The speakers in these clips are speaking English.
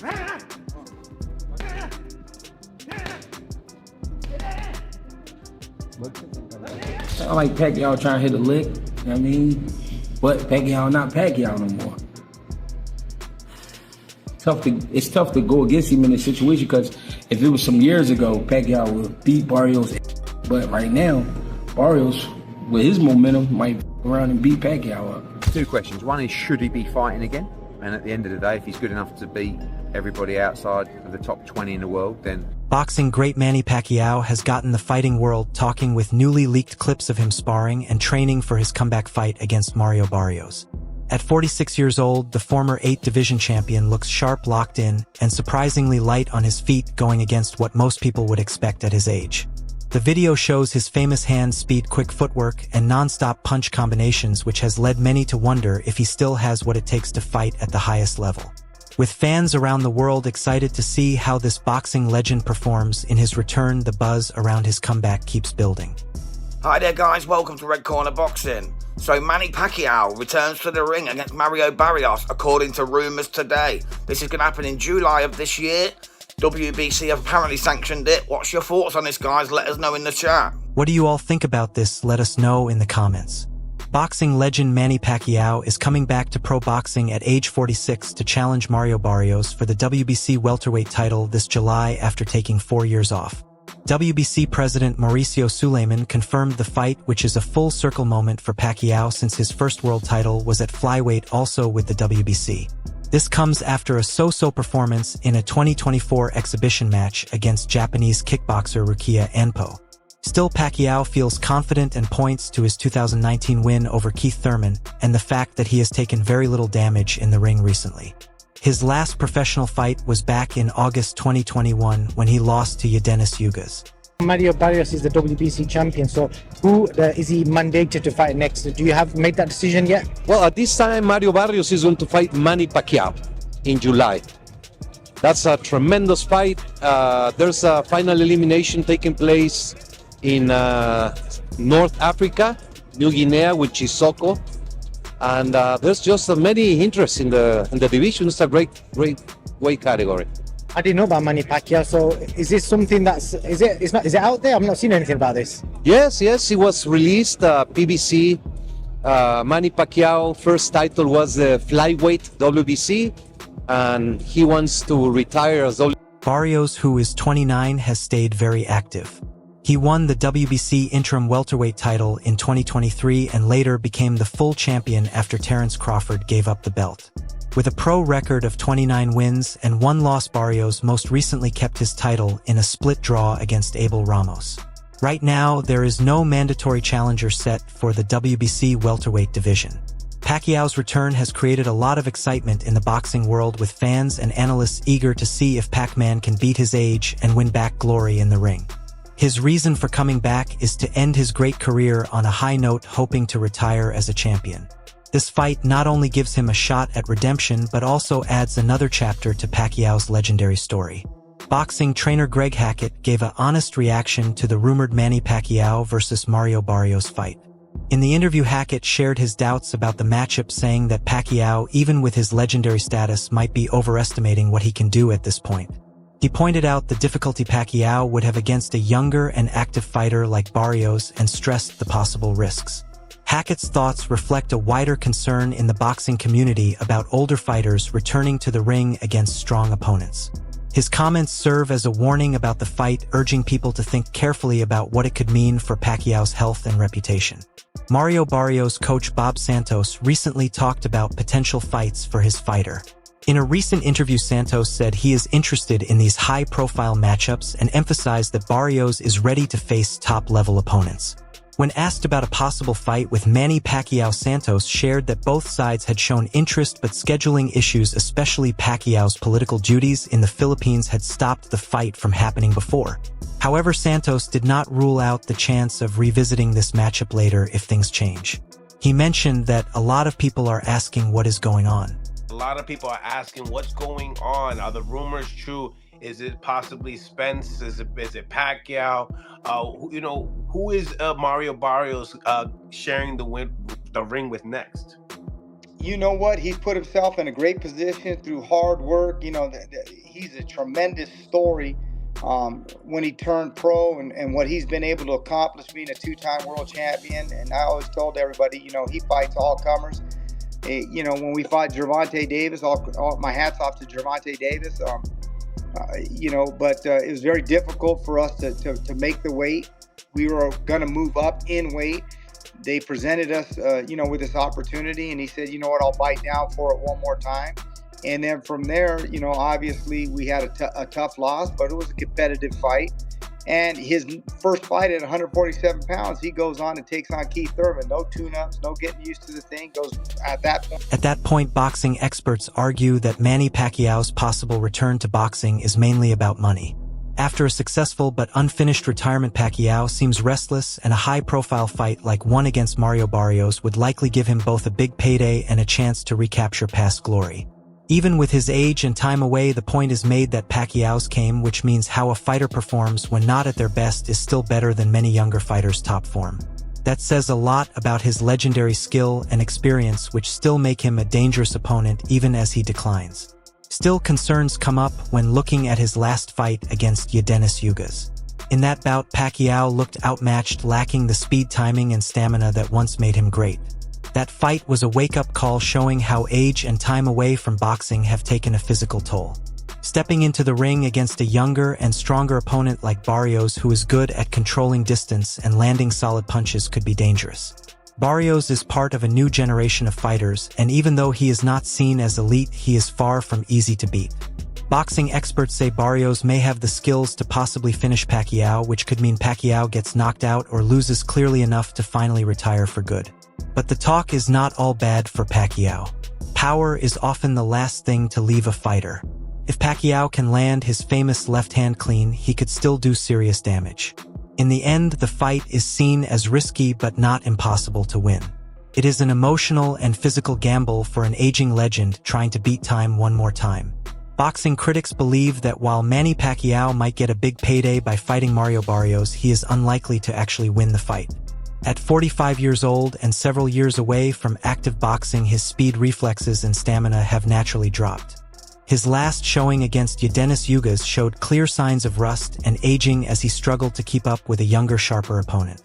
Sound like Pacquiao trying to hit a lick, you know what I mean? But Pacquiao not Pacquiao no more. It's tough to go against him in this situation because if it was some years ago, Pacquiao would beat Barrios. But right now, Barrios, with his momentum, might go around and beat Pacquiao up. Two questions. One is, should he be fighting again? And at the end of the day, if he's good enough to beat everybody outside of the top 20 in the world, then... Boxing great Manny Pacquiao has gotten the fighting world talking with newly leaked clips of him sparring and training for his comeback fight against Mario Barrios. At 46 years old, the former 8-division champion looks sharp, locked in, and surprisingly light on his feet, going against what most people would expect at his age. The video shows his famous hand speed, quick footwork, and non-stop punch combinations, which has led many to wonder if he still has what it takes to fight at the highest level. With fans around the world excited to see how this boxing legend performs in his return, the buzz around his comeback keeps building. Hi there guys, welcome to Red Corner Boxing. So Manny Pacquiao returns to the ring against Mario Barrios, according to rumours today. This is going to happen in July of this year. WBC have apparently sanctioned it. What's your thoughts on this, guys? Let us know in the chat. What do you all think about this? Let us know in the comments. Boxing legend Manny Pacquiao is coming back to pro boxing at age 46 to challenge Mario Barrios for the WBC welterweight title this July after taking 4 years off. WBC President Mauricio Suleiman confirmed the fight, which is a full-circle moment for Pacquiao since his first world title was at flyweight, also with the WBC. This comes after a so-so performance in a 2024 exhibition match against Japanese kickboxer Rukia Anpo. Still, Pacquiao feels confident and points to his 2019 win over Keith Thurman and the fact that he has taken very little damage in the ring recently. His last professional fight was back in August 2021 when he lost to Yadenis Ugas. Mario Barrios is the WBC champion, so who is he mandated to fight next? Do you have made that decision yet? Well, at this time, Mario Barrios is going to fight Manny Pacquiao in July. That's a tremendous fight. There's a final elimination taking place in North Africa, New Guinea, with Chisoko. And there's just many interests in the division. It's a great weight category. I didn't know about Manny Pacquiao. So is this something is it out there? I've not seen anything about this. Yes, it was released. PBC. Manny Pacquiao first title was the flyweight WBC, and he wants to retire as Barrios, who is 29, has stayed very active. He won the WBC interim welterweight title in 2023 and later became the full champion after Terence Crawford gave up the belt. With a pro record of 29 wins and 1 loss, Barrios most recently kept his title in a split draw against Abel Ramos. Right now, there is no mandatory challenger set for the WBC welterweight division. Pacquiao's return has created a lot of excitement in the boxing world, with fans and analysts eager to see if Pac-Man can beat his age and win back glory in the ring. His reason for coming back is to end his great career on a high note, hoping to retire as a champion. This fight not only gives him a shot at redemption, but also adds another chapter to Pacquiao's legendary story. Boxing trainer Greg Hackett gave an honest reaction to the rumored Manny Pacquiao versus Mario Barrios fight. In the interview, Hackett shared his doubts about the matchup, saying that Pacquiao, even with his legendary status, might be overestimating what he can do at this point. He pointed out the difficulty Pacquiao would have against a younger and active fighter like Barrios and stressed the possible risks. Hackett's thoughts reflect a wider concern in the boxing community about older fighters returning to the ring against strong opponents. His comments serve as a warning about the fight, urging people to think carefully about what it could mean for Pacquiao's health and reputation. Mario Barrios' coach Bob Santos recently talked about potential fights for his fighter. In a recent interview, Santos said he is interested in these high-profile matchups and emphasized that Barrios is ready to face top-level opponents. When asked about a possible fight with Manny Pacquiao, Santos shared that both sides had shown interest, but scheduling issues, especially Pacquiao's political duties in the Philippines, had stopped the fight from happening before. However, Santos did not rule out the chance of revisiting this matchup later if things change. He mentioned that a lot of people are asking what is going on. A lot of people are asking what's going on. Are the rumors true? Is it possibly Spence? Is it Pacquiao? Who is Mario Barrios sharing the ring with next? you know what? He's put himself in a great position through hard work. You know, he's a tremendous story when he turned pro and what he's been able to accomplish being a two-time world champion. And I always told everybody, you know, he fights all comers. You know, when we fought Gervonta Davis, all my hats off to Gervonta Davis. You know, but it was very difficult for us to make the weight. We were going to move up in weight. They presented us, you know, with this opportunity, and he said, you know what, I'll bite down for it one more time. And then from there, you know, obviously we had a tough loss, but it was a competitive fight. And his first fight at 147 pounds, he goes on and takes on Keith Thurman. No tune-ups, no getting used to the thing. Goes at that point. At that point, boxing experts argue that Manny Pacquiao's possible return to boxing is mainly about money. After a successful but unfinished retirement, Pacquiao seems restless, and a high-profile fight like one against Mario Barrios would likely give him both a big payday and a chance to recapture past glory. Even with his age and time away, the point is made that Pacquiao's came, which means how a fighter performs when not at their best is still better than many younger fighters' top form. That says a lot about his legendary skill and experience, which still make him a dangerous opponent even as he declines. Still, concerns come up when looking at his last fight against Yordenis Ugas. In that bout, Pacquiao looked outmatched, lacking the speed, timing, and stamina that once made him great. That fight was a wake-up call showing how age and time away from boxing have taken a physical toll. Stepping into the ring against a younger and stronger opponent like Barrios, who is good at controlling distance and landing solid punches, could be dangerous. Barrios is part of a new generation of fighters, and even though he is not seen as elite, he is far from easy to beat. Boxing experts say Barrios may have the skills to possibly finish Pacquiao, which could mean Pacquiao gets knocked out or loses clearly enough to finally retire for good. But the talk is not all bad for Pacquiao. Power is often the last thing to leave a fighter. If Pacquiao can land his famous left hand clean, he could still do serious damage. In the end, the fight is seen as risky but not impossible to win. It is an emotional and physical gamble for an aging legend trying to beat time one more time. Boxing critics believe that while Manny Pacquiao might get a big payday by fighting Mario Barrios, he is unlikely to actually win the fight. At 45 years old and several years away from active boxing, his speed, reflexes, and stamina have naturally dropped. His last showing against Yordenis Ugas showed clear signs of rust and aging as he struggled to keep up with a younger, sharper opponent.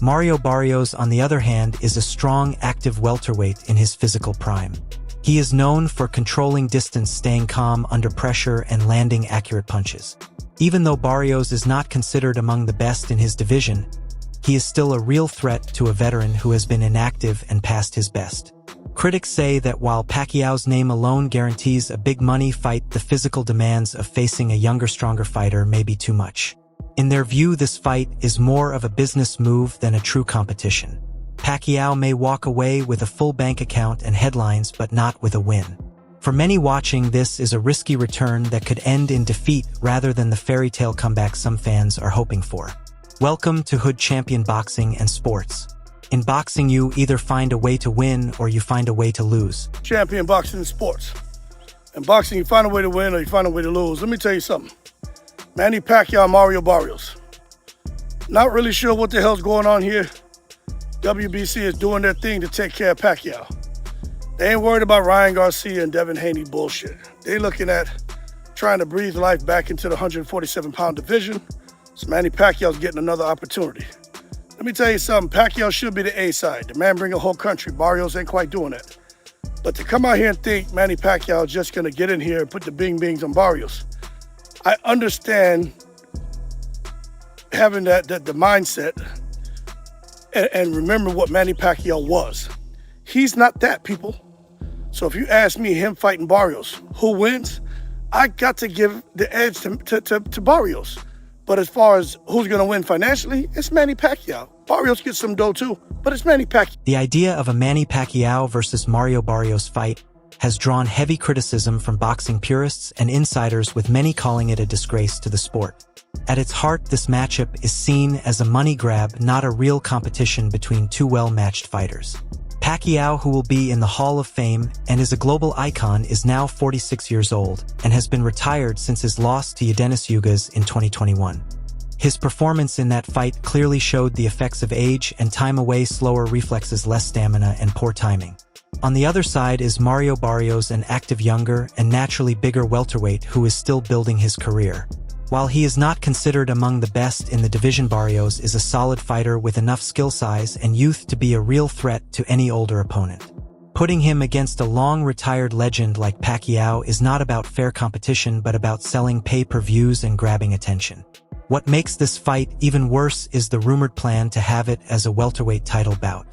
Mario Barrios, on the other hand, is a strong, active welterweight in his physical prime. He is known for controlling distance, staying calm under pressure, and landing accurate punches. Even though Barrios is not considered among the best in his division, he is still a real threat to a veteran who has been inactive and past his best. Critics say that while Pacquiao's name alone guarantees a big money fight, the physical demands of facing a younger, stronger fighter may be too much. In their view, this fight is more of a business move than a true competition. Pacquiao may walk away with a full bank account and headlines, but not with a win. For many watching, this is a risky return that could end in defeat rather than the fairy tale comeback some fans are hoping for. Welcome to Hood Champion Boxing and Sports. In boxing, you either find a way to win or you find a way to lose. Champion Boxing and Sports. In boxing, you find a way to win or you find a way to lose. Let me tell you something. Manny Pacquiao, Mario Barrios. Not really sure what the hell's going on here. WBC is doing their thing to take care of Pacquiao. They ain't worried about Ryan Garcia and Devin Haney bullshit. They looking at trying to breathe life back into the 147-pound division. So Manny Pacquiao's getting another opportunity. Let me tell you something, Pacquiao should be the A side. The man bring a whole country. Barrios ain't quite doing that. But to come out here and think Manny Pacquiao is just gonna get in here and put the bing-bings on Barrios, I understand having the mindset and remember what Manny Pacquiao was. He's not that, people. So if you ask me, him fighting Barrios, who wins? I got to give the edge to Barrios. But as far as who's going to win financially, it's Manny Pacquiao. Barrios gets some dough too, but it's Manny Pacquiao. The idea of a Manny Pacquiao versus Mario Barrios fight has drawn heavy criticism from boxing purists and insiders, with many calling it a disgrace to the sport. At its heart, this matchup is seen as a money grab, not a real competition between two well-matched fighters. Pacquiao, who will be in the Hall of Fame and is a global icon, is now 46 years old and has been retired since his loss to Yordenis Ugas in 2021. His performance in that fight clearly showed the effects of age and time away, slower reflexes, less stamina, and poor timing. On the other side is Mario Barrios, an active younger and naturally bigger welterweight who is still building his career. While he is not considered among the best in the division, Barrios is a solid fighter with enough skill size and youth to be a real threat to any older opponent. Putting him against a long-retired legend like Pacquiao is not about fair competition but about selling pay-per-views and grabbing attention. What makes this fight even worse is the rumored plan to have it as a welterweight title bout.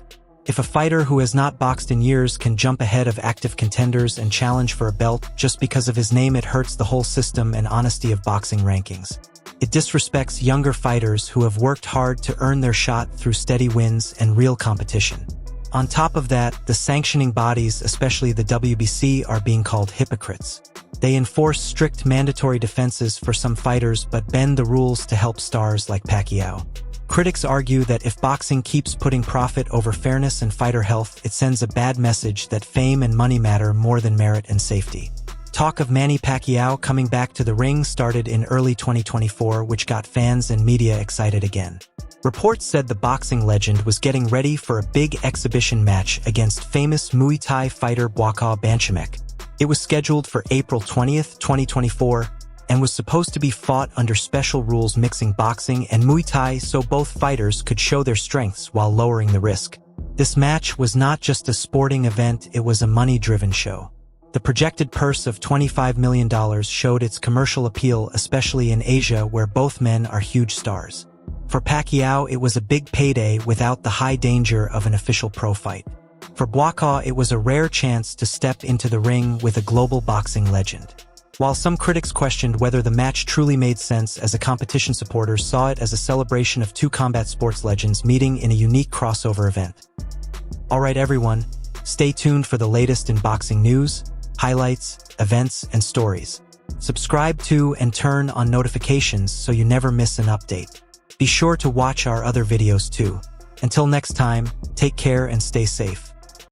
If a fighter who has not boxed in years can jump ahead of active contenders and challenge for a belt just because of his name, it hurts the whole system and honesty of boxing rankings. It disrespects younger fighters who have worked hard to earn their shot through steady wins and real competition. On top of that, the sanctioning bodies, especially the WBC, are being called hypocrites. They enforce strict mandatory defenses for some fighters but bend the rules to help stars like Pacquiao. Critics argue that if boxing keeps putting profit over fairness and fighter health, it sends a bad message that fame and money matter more than merit and safety. Talk of Manny Pacquiao coming back to the ring started in early 2024, which got fans and media excited again. Reports said the boxing legend was getting ready for a big exhibition match against famous Muay Thai fighter Bwaka Banchamek. It was scheduled for April 20th, 2024, and was supposed to be fought under special rules mixing boxing and Muay Thai so both fighters could show their strengths while lowering the risk. This match was not just a sporting event, it was a money-driven show. The projected purse of $25 million showed its commercial appeal, especially in Asia where both men are huge stars. For Pacquiao, it was a big payday without the high danger of an official pro fight. For Bwaka, it was a rare chance to step into the ring with a global boxing legend. While some critics questioned whether the match truly made sense, as a competition, supporters saw it as a celebration of two combat sports legends meeting in a unique crossover event. Alright everyone, stay tuned for the latest in boxing news, highlights, events, and stories. Subscribe to and turn on notifications so you never miss an update. Be sure to watch our other videos too. Until next time, take care and stay safe.